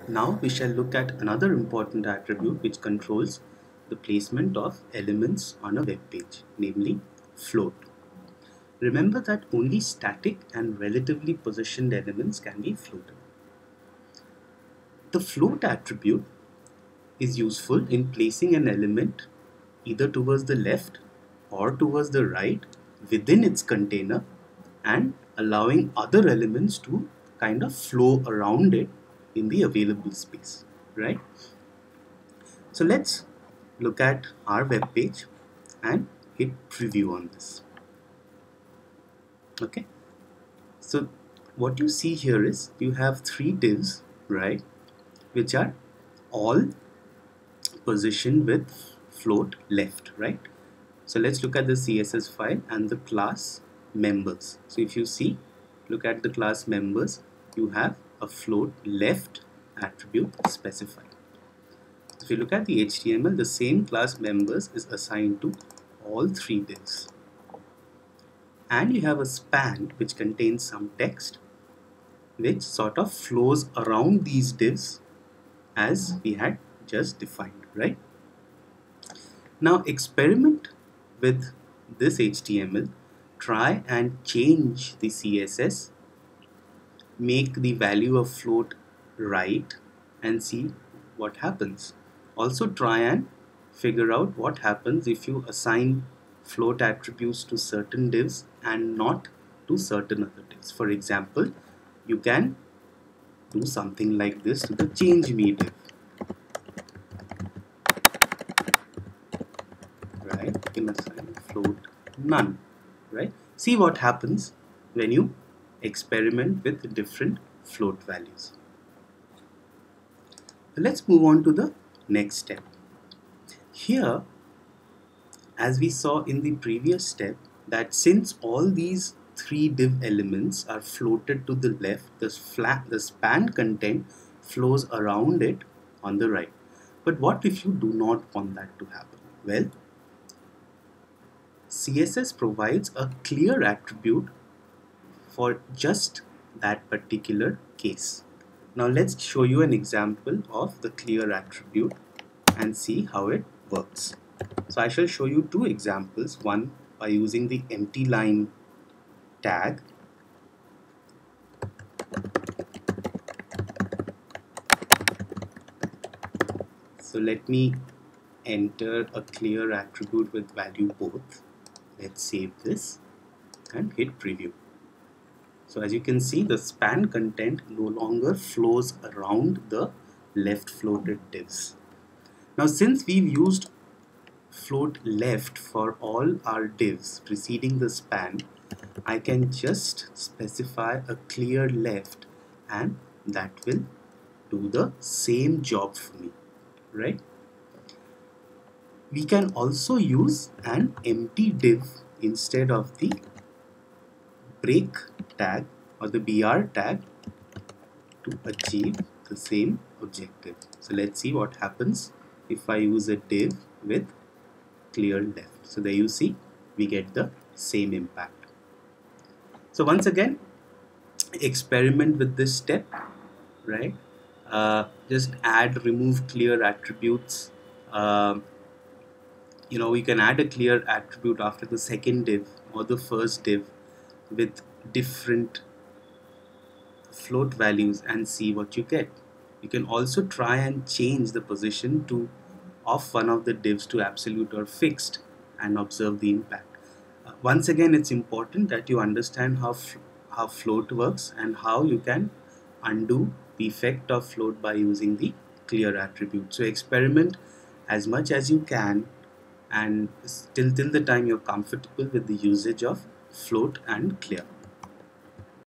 Now we shall look at another important attribute which controls the placement of elements on a web page, namely float. Remember that only static and relatively positioned elements can be floated. The float attribute is useful in placing an element either towards the left or towards the right within its container and allowing other elements to kind of flow around it in the available space, right? So let's look at our web page and hit preview on this. Okay, so what you see here is you have three divs, right, which are all positioned with float left, right? So let's look at the CSS file and the class members. So if you see, look at the class members, you have a float left attribute specified. If you look at the HTML, the same class members is assigned to all three divs. And you have a span which contains some text which sort of flows around these divs as we had just defined, right? Now experiment with this HTML, try and change the CSS, make the value of float right and see what happens. Also try and figure out what happens if you assign float attributes to certain divs and not to certain other divs. For example, you can do something like this to the change me div, right? You can assign float none, right? See what happens when you experiment with different float values. Let's move on to the next step. Here, as we saw in the previous step, that since all these three div elements are floated to the left, the span content flows around it on the right. But what if you do not want that to happen? Well, CSS provides a clear attribute for just that particular case. Now let's show you an example of the clear attribute and see how it works. So I shall show you two examples, one by using the empty line tag. So let me enter a clear attribute with value both. Let's save this and hit preview. So as you can see, the span content no longer flows around the left floated divs. Now since we've used float left for all our divs preceding the span, I can just specify a clear left and that will do the same job for me, right? We can also use an empty div instead of the break tag or the BR tag to achieve the same objective. So let's see what happens if I use a div with clear left. So there you see, we get the same impact. So once again, experiment with this step, right? Just add, remove clear attributes. You can add a clear attribute after the second div or the first div with different float values and see what you get. You can also try and change the position of one of the divs to absolute or fixed and observe the impact. Once again, it's important that you understand how float works and how you can undo the effect of float by using the clear attribute. So experiment as much as you can and till the time you're comfortable with the usage of float and clear.